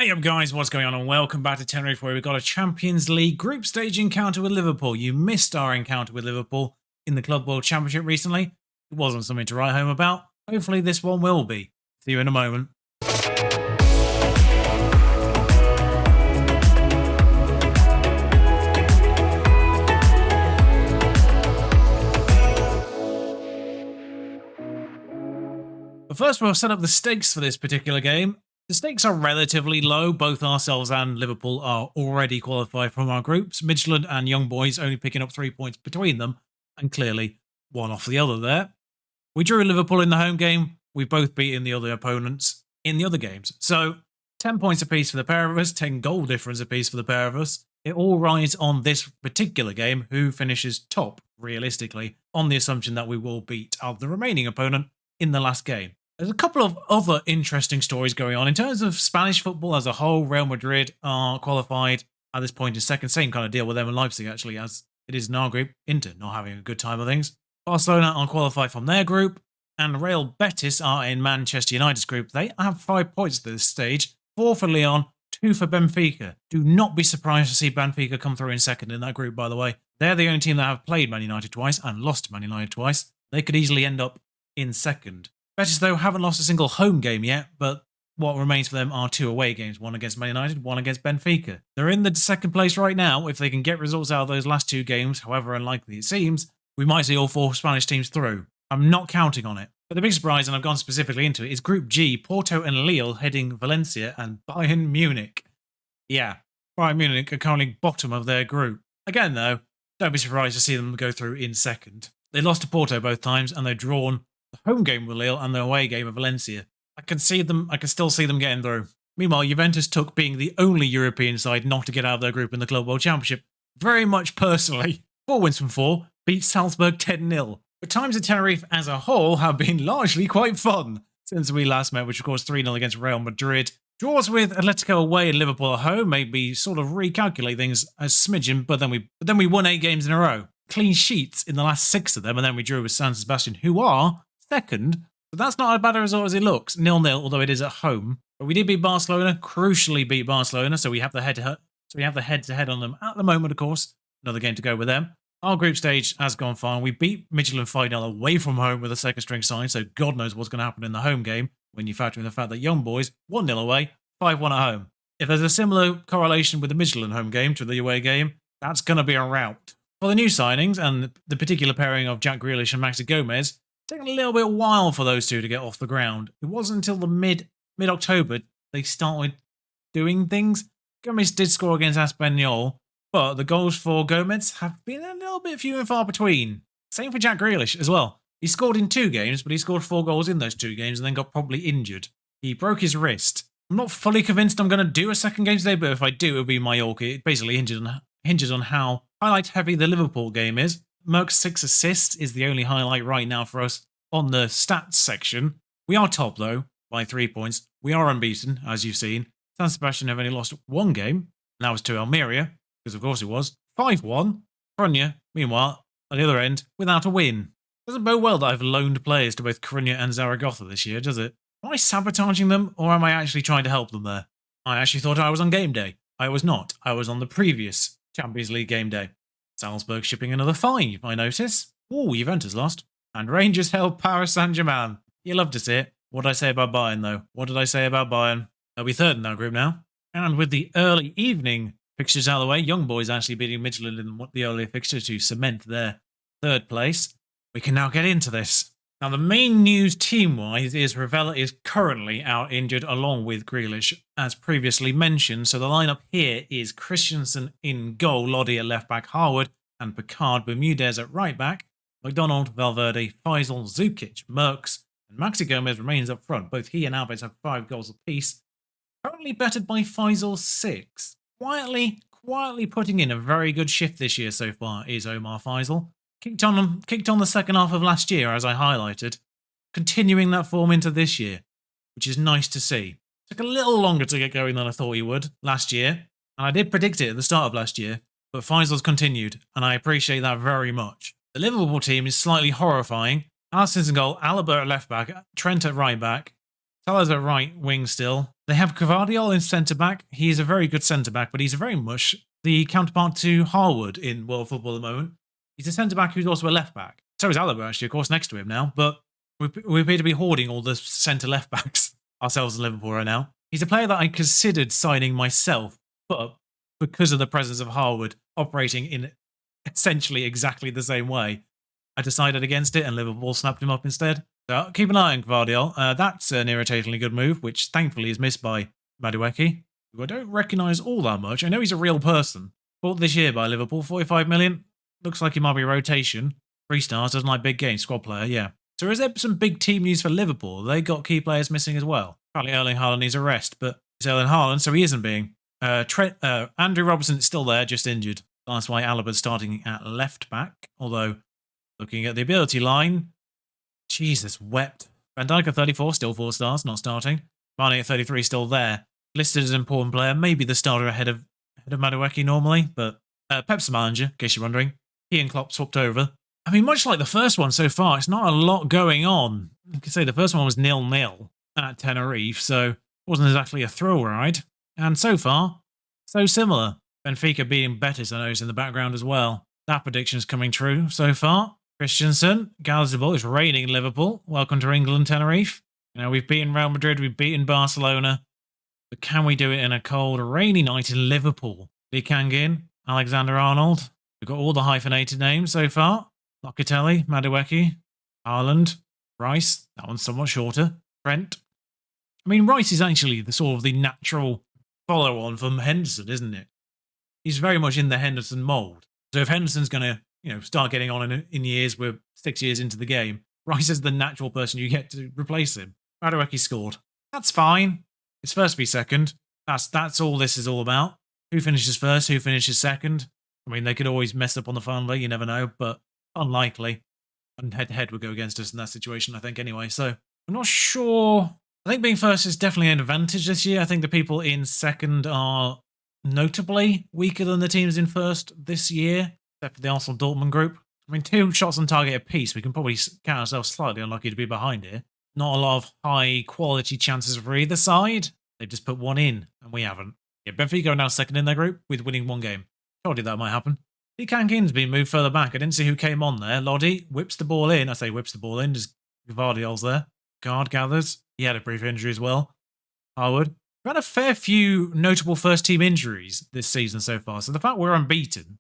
Hey up guys, what's going on and welcome back to Tenerife where we've got a Champions League group stage encounter with Liverpool. You missed our encounter with Liverpool in the Club World Championship recently. It wasn't something to write home about. Hopefully this one will be. See you in a moment. But first we'll set up the stakes for this particular game. The stakes are relatively low. Both ourselves and Liverpool are already qualified from our groups. Midtjylland and Young Boys only picking up 3 points between them, and clearly one off the other there. We drew Liverpool in the home game. We've both beaten the other opponents in the other games. So 10 points apiece for the pair of us, 10 goal difference apiece for the pair of us. It all rides on this particular game, who finishes top, realistically, on the assumption that we will beat the remaining opponent in the last game. There's a couple of other interesting stories going on. In terms of Spanish football as a whole, Real Madrid are qualified at this point in second. Same kind of deal with them and Leipzig, actually, as it is in our group. Inter not having a good time of things. Barcelona are qualified from their group, and Real Betis are in Manchester United's group. They have 5 points at this stage. 4 for Lyon, 2 for Benfica. Do not be surprised to see Benfica come through in second in that group, by the way. They're the only team that have played Man United twice and lost to Man United twice. They could easily end up in second. Betis, though, haven't lost a single home game yet, but what remains for them are 2 away games, one against Man United, one against Benfica. They're in the second place right now. If they can get results out of those last 2 games, however unlikely it seems, we might see all 4 Spanish teams through. I'm not counting on it. But the big surprise, and I've gone specifically into it, is Group G, Porto and Lille heading Valencia and Bayern Munich. Yeah, Bayern Munich are currently bottom of their group. Again, though, don't be surprised to see them go through in second. They lost to Porto both times, and they've drawn the home game with Lille and the away game of Valencia. I can still see them getting through. Meanwhile, Juventus took being the only European side not to get out of their group in the Club World Championship very much personally. 4 wins from 4, beat Salzburg 10-0. But times at Tenerife as a whole have been largely quite fun since we last met, which of course 3-0 against Real Madrid. Draws with Atletico away and Liverpool at home maybe sort of recalculate things a smidgen, but then we won 8 games in a row. Clean sheets in the last 6 of them, and then we drew with San Sebastian, who are second, but that's not as bad a result as it looks. 0-0, although it is at home. But we did beat Barcelona, crucially beat Barcelona, so we have the head-to-head on them at the moment, of course. Another game to go with them. Our group stage has gone fine. We beat Midtjylland 5-0 away from home with a second-string side, so God knows what's going to happen in the home game when you factor in the fact that Young Boys 1-0 away, 5-1 at home. If there's a similar correlation with the Midtjylland home game to the away game, that's going to be a rout. For the new signings and the particular pairing of Jack Grealish and Maxi Gomez, taken a little bit while for those two to get off the ground. It wasn't until the mid-October they started doing things. Gomez did score against Espanyol, but the goals for Gomez have been a little bit few and far between. Same for Jack Grealish as well. He scored in 2 games, but he scored 4 goals in those 2 games and then got probably injured. He broke his wrist. I'm not fully convinced I'm going to do a second game today, but if I do, it'll be Mallorca. It basically hinges on how highlight-heavy the Liverpool game is. Merck's 6 assists is the only highlight right now for us on the stats section. We are top, though, by 3 points. We are unbeaten, as you've seen. San Sebastian have only lost 1 game, and that was to Almeria, because of course it was. 5-1. Coruña, meanwhile, at the other end, without a win. Doesn't bode well that I've loaned players to both Coruña and Zaragoza this year, does it? Am I sabotaging them, or am I actually trying to help them there? I actually thought I was on game day. I was not. I was on the previous Champions League game day. Salzburg shipping another 5, I notice. Ooh, Juventus lost. And Rangers held Paris Saint-Germain. You love to see it. What did I say about Bayern, though? What did I say about Bayern? They'll be third in our group now. And with the early evening fixtures out of the way, Young Boys actually beating Midtjylland in the earlier fixture to cement their 3rd place. We can now get into this. Now, the main news team-wise is Ravella is currently out injured along with Grealish, as previously mentioned. So the lineup here is Christensen in goal, Lodi at left-back, Harwood and Picard, Bermudez at right-back, McDonald, Valverde, Faisal, Zukic, Merckx, and Maxi Gomez remains up front. Both he and Alves have 5 goals apiece. Currently bettered by Faisal 6. Quietly putting in a very good shift this year so far is Omar Faisal. Kicked on the second half of last year, as I highlighted, continuing that form into this year, which is nice to see. Took a little longer to get going than I thought he would last year, and I did predict it at the start of last year, but Faisal's continued, and I appreciate that very much. The Liverpool team is slightly horrifying. Alisson's in goal, Alaba at left back, Trent at right back, Salah's at right wing still. They have Cavadiol in centre-back. He is a very good centre-back, but he's very much the counterpart to Harwood in world football at the moment. He's a centre-back who's also a left-back. So is Alaba, actually, of course, next to him now. But we appear to be hoarding all the centre left-backs ourselves in Liverpool right now. He's a player that I considered signing myself, but because of the presence of Harwood operating in essentially exactly the same way, I decided against it and Liverpool snapped him up instead. So keep an eye on Gvardiol. That's an irritatingly good move, which thankfully is missed by Madueke, who I don't recognise all that much. I know he's a real person. Bought this year by Liverpool, 45 million. Looks like he might be a rotation. 3 stars, doesn't like big games, squad player, yeah. So is there some big team news for Liverpool? They got key players missing as well. Apparently Erling Haaland needs a rest, but it's Erling Haaland, so he isn't being. Andrew Robertson's still there, just injured. That's why Alaba's starting at left back, although looking at the ability line, Jesus wept. Van Dijk at 34, still 4 stars, not starting. Mane at 33, still there. Listed as an important player, maybe the starter ahead of Madueke normally, but Pep's the manager, in case you're wondering. He and Klopp swapped over. I mean, much like the first one so far, it's not a lot going on. You could say the first one was 0-0 at Tenerife, so it wasn't exactly a thrill ride. And so far, so similar. Benfica beating Betis, I noticed in the background as well. That prediction's coming true so far. Christensen, gathers the ball. It's raining in Liverpool. Welcome to England, Tenerife. You know, we've beaten Real Madrid, we've beaten Barcelona. But can we do it in a cold, rainy night in Liverpool? Lee Kangin, Alexander-Arnold. We've got all the hyphenated names so far. Locatelli, Madueke, Haaland, Rice. That one's somewhat shorter. Trent. I mean, Rice is actually the sort of the natural follow-on from Henderson, isn't it? He's very much in the Henderson mould. So if Henderson's going to, start getting on in years, we're 6 years into the game, Rice is the natural person you get to replace him. Madueke scored. That's fine. It's first v second. That's all this is all about. Who finishes first? Who finishes second? I mean, they could always mess up on the final leg, you never know, but unlikely. And head-to-head would go against us in that situation, I think, anyway. So I'm not sure. I think being first is definitely an advantage this year. I think the people in second are notably weaker than the teams in first this year, except for the Arsenal-Dortmund group. I mean, 2 shots on target apiece. We can probably count ourselves slightly unlucky to be behind here. Not a lot of high-quality chances for either side. They've just put 1 in, and we haven't. Yeah, Benfica are now second in their group with winning 1 game. Told you that might happen. Lee Kangin's been moved further back. I didn't see who came on there. Lodi whips the ball in. I say whips the ball in, just Gvardiol's there. Guard gathers. He had a brief injury as well. Harwood. We've had a fair few notable first-team injuries this season so far, so the fact we're unbeaten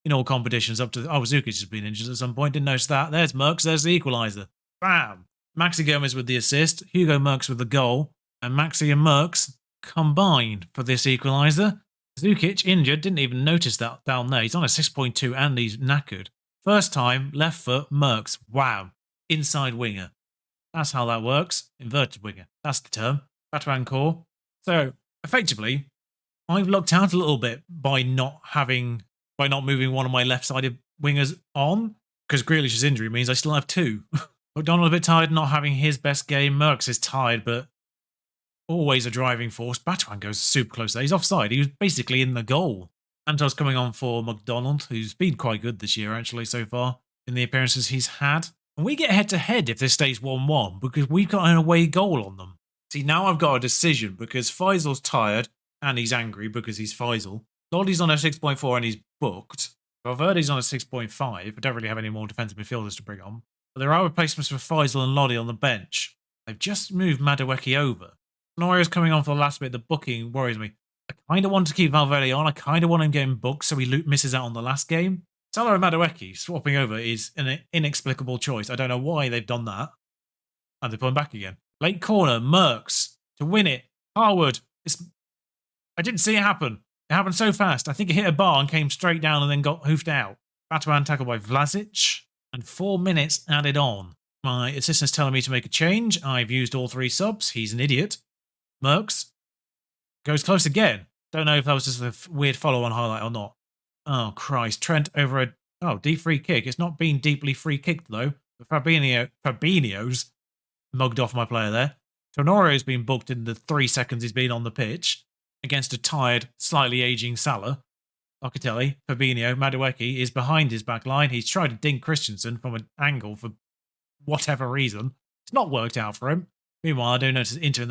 in all competitions up to... Oh, Zukic has been injured at some point. Didn't notice that. There's Merckx. There's the equaliser. Bam! Maxi Gomez with the assist. Hugo Merckx with the goal. And Maxi and Merckx combined for this equaliser. Zukic, injured, didn't even notice that down there. He's on a 6.2 and he's knackered. First time, left foot, Merckx. Wow. Inside winger. That's how that works. Inverted winger. That's the term. Batuan core. So, effectively, I've lucked out a little bit by not moving one of my left-sided wingers on, because Grealish's injury means I still have 2. McDonald a bit tired, not having his best game. Merckx is tired, but always a driving force. Batuan goes super close there. He's offside. He was basically in the goal. Antos coming on for McDonald, who's been quite good this year, actually, so far, in the appearances he's had. And we get head-to-head if this stays 1-1, because we've got an away goal on them. See, now I've got a decision, because Faisal's tired, and he's angry because he's Faisal. Lodi's on a 6.4 and he's booked. Valverde's on a 6.5. I don't really have any more defensive midfielders to bring on. But there are replacements for Faisal and Lodi on the bench. They've just moved Madueke over. Norio's coming on for the last bit. The booking worries me. I kind of want to keep Valverde on. I kind of want him getting booked so he misses out on the last game. Salah and Madueke swapping over is an inexplicable choice. I don't know why they've done that. And they put him back again. Late corner, Merckx to win it. Harwood. I didn't see it happen. It happened so fast. I think it hit a bar and came straight down and then got hoofed out. Batuan tackled by Vlasic. And 4 minutes added on. My assistant's telling me to make a change. I've used all 3 subs. He's an idiot. Merckx goes close again. Don't know if that was just a weird follow-on highlight or not. Oh, Christ. Trent over a... deep free kick. It's not been deeply free kicked, though. But Fabinho's mugged off my player there. Tenorio's been booked in the 3 seconds he's been on the pitch against a tired, slightly ageing Salah. Locatelli, Fabinho, Madueke is behind his back line. He's tried to dink Christensen from an angle for whatever reason. It's not worked out for him. Meanwhile, I do notice Inter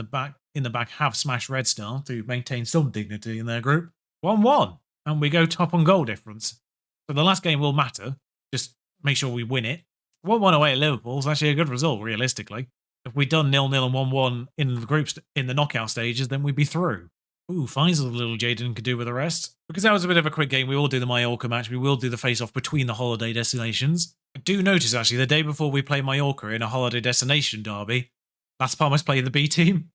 in the back have smashed Red Star to maintain some dignity in their group. 1-1. And we go top on goal difference. So the last game will matter. Just make sure we win it. 1-1 away at Liverpool is actually a good result, realistically. If we'd done 0-0 and 1-1 in the groups in the knockout stages, then we'd be through. Ooh, finds a little Jaden could do with the rest. Because that was a bit of a quick game, we will do the Mallorca match. We will do the face-off between the holiday destinations. I do notice, actually, the day before we play Mallorca in a holiday destination derby, Las Palmas play the B team.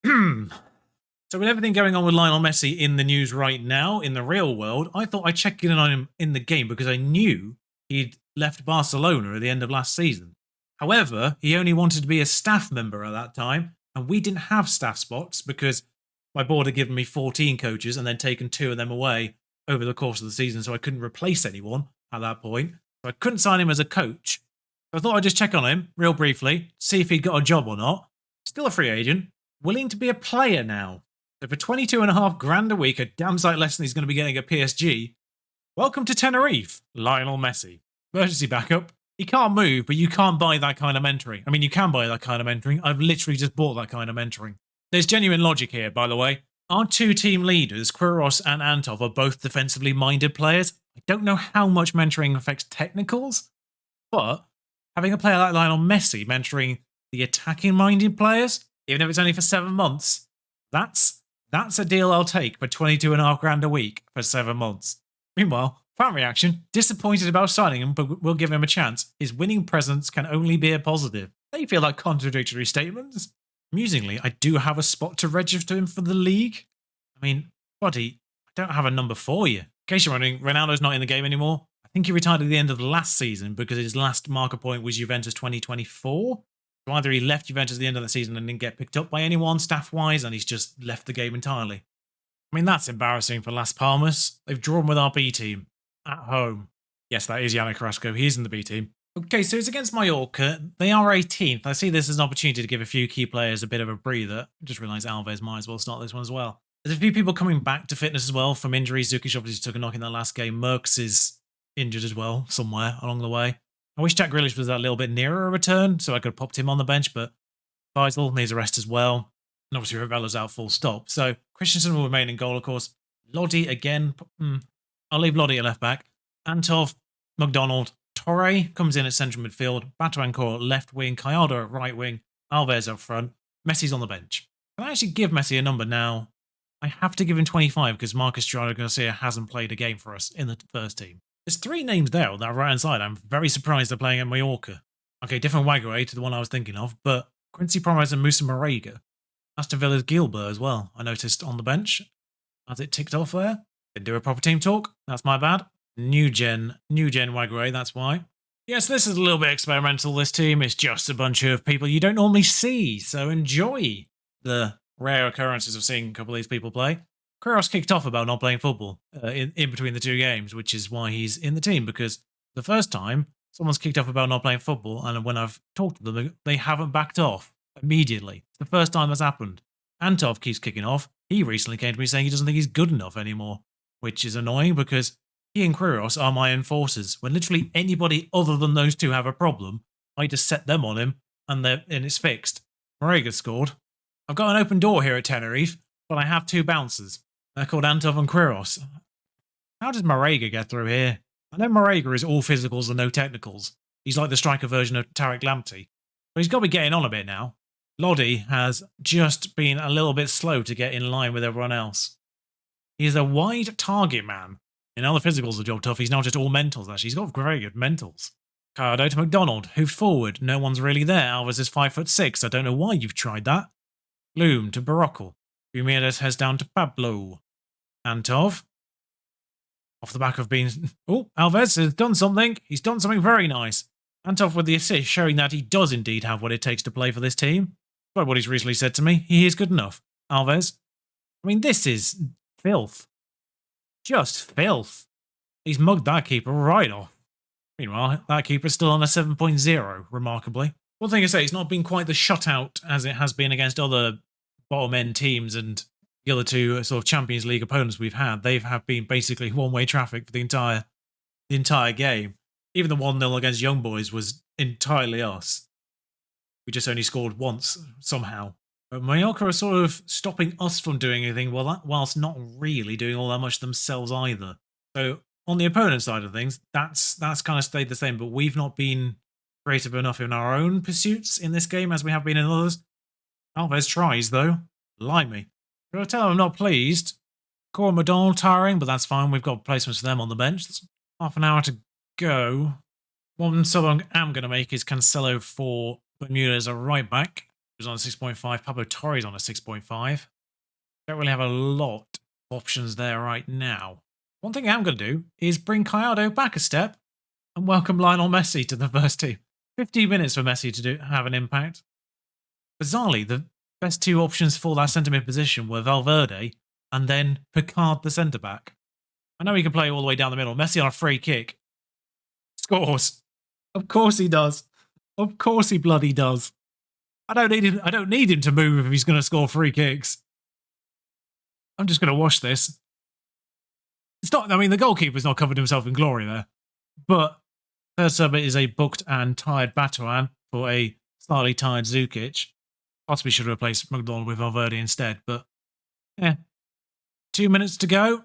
So with everything going on with Lionel Messi in the news right now, in the real world, I thought I'd check in on him in the game because I knew he'd left Barcelona at the end of last season. However, he only wanted to be a staff member at that time, and we didn't have staff spots because my board had given me 14 coaches and then taken 2 of them away over the course of the season, so I couldn't replace anyone at that point. So I couldn't sign him as a coach. So I thought I'd just check on him real briefly, see if he'd got a job or not. Still a free agent, willing to be a player now. So for 22.5 grand a week, a damn sight less than he's going to be getting at PSG. Welcome to Tenerife, Lionel Messi. Emergency backup. He can't move, but you can't buy that kind of mentoring. I mean, you can buy that kind of mentoring. I've literally just bought that kind of mentoring. There's genuine logic here, by the way. Our 2 team leaders, Quiros and Antov, are both defensively minded players. I don't know how much mentoring affects technicals, but having a player like Lionel Messi mentoring the attacking minded players, even if it's only for 7 months, that's a deal I'll take for 22.5 grand a week for 7 months. Meanwhile, fan reaction, disappointed about signing him, but we'll give him a chance. His winning presence can only be a positive. They feel like contradictory statements. Amusingly, I do have a spot to register him for the league. I mean, buddy, I don't have a number for you. In case you're wondering, Ronaldo's not in the game anymore. I think he retired at the end of the last season because his last marker point was Juventus 2024. So either he left Juventus at the end of the season and didn't get picked up by anyone staff-wise, and he's just left the game entirely. I mean, that's embarrassing for Las Palmas. They've drawn with our B team. At home. Yes, that is Yannick Carrasco. He's in the B team. Okay, so it's against Mallorca. They are 18th. I see this as an opportunity to give a few key players a bit of a breather. I just realised Alves might as well start this one as well. There's a few people coming back to fitness as well from injuries. Zukic obviously took a knock in that last game. Merckx is injured as well somewhere along the way. I wish Jack Grealish was that little bit nearer a return so I could have popped him on the bench, but Faisal needs a rest as well. And obviously Ravella's out full stop. So Christensen will remain in goal, of course. Lodi again. I'll leave Lodi at left back. Antov, McDonald, Torre comes in at central midfield. Batuancourt left wing. Callejo at right wing. Alves up front. Messi's on the bench. Can I actually give Messi a number now? I have to give him 25 because Marcus Gerardo Garcia hasn't played a game for us in the first team. There's 3 names there on that right-hand side. I'm very surprised they're playing at Mallorca. Okay, different Waguay to the one I was thinking of, but Quincy Promes and Musa Marega. Aston Villa's Gilbert as well, I noticed on the bench. As it ticked off there. Didn't do a proper team talk. That's my bad. New gen Waguay, that's why. Yes, this is a little bit experimental, this team. It's just a bunch of people you don't normally see, so enjoy the rare occurrences of seeing a couple of these people play. Quiros kicked off about not playing football in between the 2 games, which is why he's in the team, because the first time someone's kicked off about not playing football, and when I've talked to them, they haven't backed off immediately. It's the first time that's happened. Antov keeps kicking off. He recently came to me saying he doesn't think he's good enough anymore, which is annoying because he and Quiros are my enforcers. When literally anybody other than those 2 have a problem, I just set them on him and it's fixed. Marega scored. I've got an open door here at Tenerife, but I have 2 bouncers. They're called Antov and Quiros. How does Marega get through here? I know Marega is all physicals and no technicals. He's like the striker version of Tarek Lamptey. But he's got to be getting on a bit now. Lodi has just been a little bit slow to get in line with everyone else. He is a wide target man. In other physicals, the job tough. He's not just all mentals, actually. He's got very good mentals. Cardo to McDonald, hoofed forward. No one's really there. Alves is 5'6". I don't know why you've tried that. Bloom to Barocco. Ramirez heads down to Pablo. Antov. Off the back of being... Oh, Alves has done something. He's done something very nice. Antov with the assist, showing that he does indeed have what it takes to play for this team. By what he's recently said to me, he is good enough. Alves. I mean, this is filth. Just filth. He's mugged that keeper right off. Meanwhile, that keeper's still on a 7.0, remarkably. One thing I say, it's not been quite the shutout as it has been against other bottom-end teams and the other 2 sort of Champions League opponents we've had. They have been basically one-way traffic for the entire game. Even the 1-0 against Young Boys was entirely us. We just only scored once, somehow. But Mallorca are sort of stopping us from doing anything whilst not really doing all that much themselves either. So on the opponent side of things, that's kind of stayed the same, but we've not been creative enough in our own pursuits in this game as we have been in others. Alves tries, though. Like me. I'll tell him I'm not pleased. Cora McDonald tiring, but that's fine. We've got placements for them on the bench. There's half an hour to go. One sub I am going to make is Cancelo for Bermuda as a right back, who's on a 6.5. Pablo Torres on a 6.5. Don't really have a lot of options there right now. One thing I am going to do is bring Gallardo back a step and welcome Lionel Messi to the first team. 15 minutes for Messi to have an impact. Bizarrely, the best two options for that centre mid position were Valverde and then Picard, the centre back. I know he can play all the way down the middle. Messi on a free kick. Scores. Of course he does. Of course he bloody does. I don't need him to move if he's going to score free kicks. I'm just going to watch this. It's not, I mean, the goalkeeper's not covered himself in glory there. But third sub is a booked and tired Batuan for a slightly tired Zukic. Possibly should have replaced McDonald with Valverde instead, but yeah. 2 minutes to go.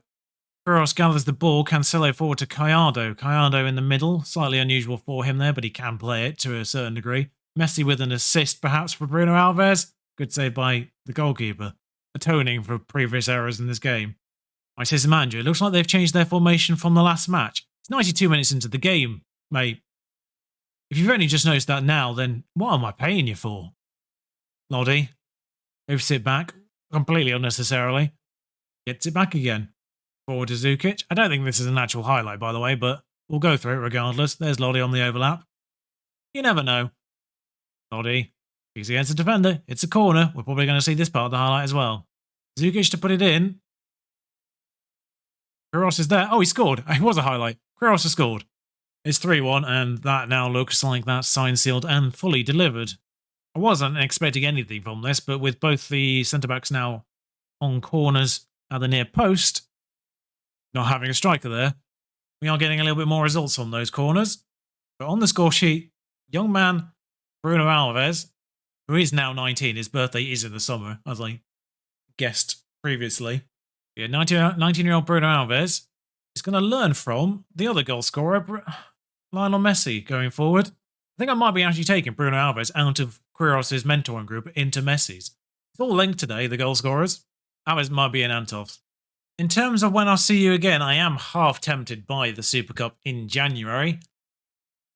Queiroz gathers the ball. Cancelo forward to Gallardo. Gallardo in the middle. Slightly unusual for him there, but he can play it to a certain degree. Messi with an assist perhaps for Bruno Alves. Good save by the goalkeeper, atoning for previous errors in this game. I says the manager, it looks like they've changed their formation from the last match. It's 92 minutes into the game, mate. If you've only just noticed that now, then what am I paying you for? Lodi. Moves it back completely unnecessarily. Gets it back again. Forward to Zukic. I don't think this is an actual highlight, by the way, but we'll go through it regardless. There's Lodi on the overlap. You never know. Lodi. He's against the defender. It's a corner. We're probably going to see this part of the highlight as well. Zukic to put it in. Queiroz is there. Oh, he scored. It was a highlight. Queiroz has scored. It's 3-1, and that now looks like that's signed, sealed, and fully delivered. I wasn't expecting anything from this, but with both the centre-backs now on corners at the near post, not having a striker there, we are getting a little bit more results on those corners. But on the score sheet, young man Bruno Alves, who is now 19, his birthday is in the summer, as I guessed previously. Yeah, 19-year-old Bruno Alves is going to learn from the other goal scorer, Lionel Messi, going forward. I think I might be actually taking Bruno Alves out of Queiroz' mentoring group into Messi's. It's all linked today, the goal scorers. Alves might be in Antov's. In terms of when I'll see you again, I am half tempted by the Super Cup in January.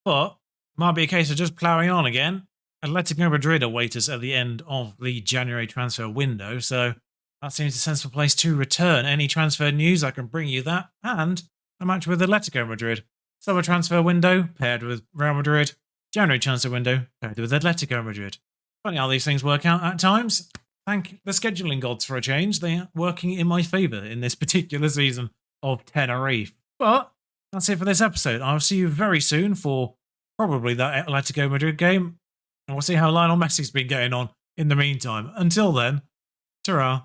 But might be a case of just ploughing on again. Atletico Madrid await us at the end of the January transfer window, so that seems a sensible place to return. Any transfer news, I can bring you that, and a match with Atletico Madrid. Summer transfer window paired with Real Madrid. January transfer window paired with Atletico Madrid. Funny how these things work out at times. Thank the scheduling gods for a change. They are working in my favour in this particular season of Tenerife. But that's it for this episode. I'll see you very soon for probably that Atletico Madrid game. And we'll see how Lionel Messi's been getting on in the meantime. Until then, ta-ra.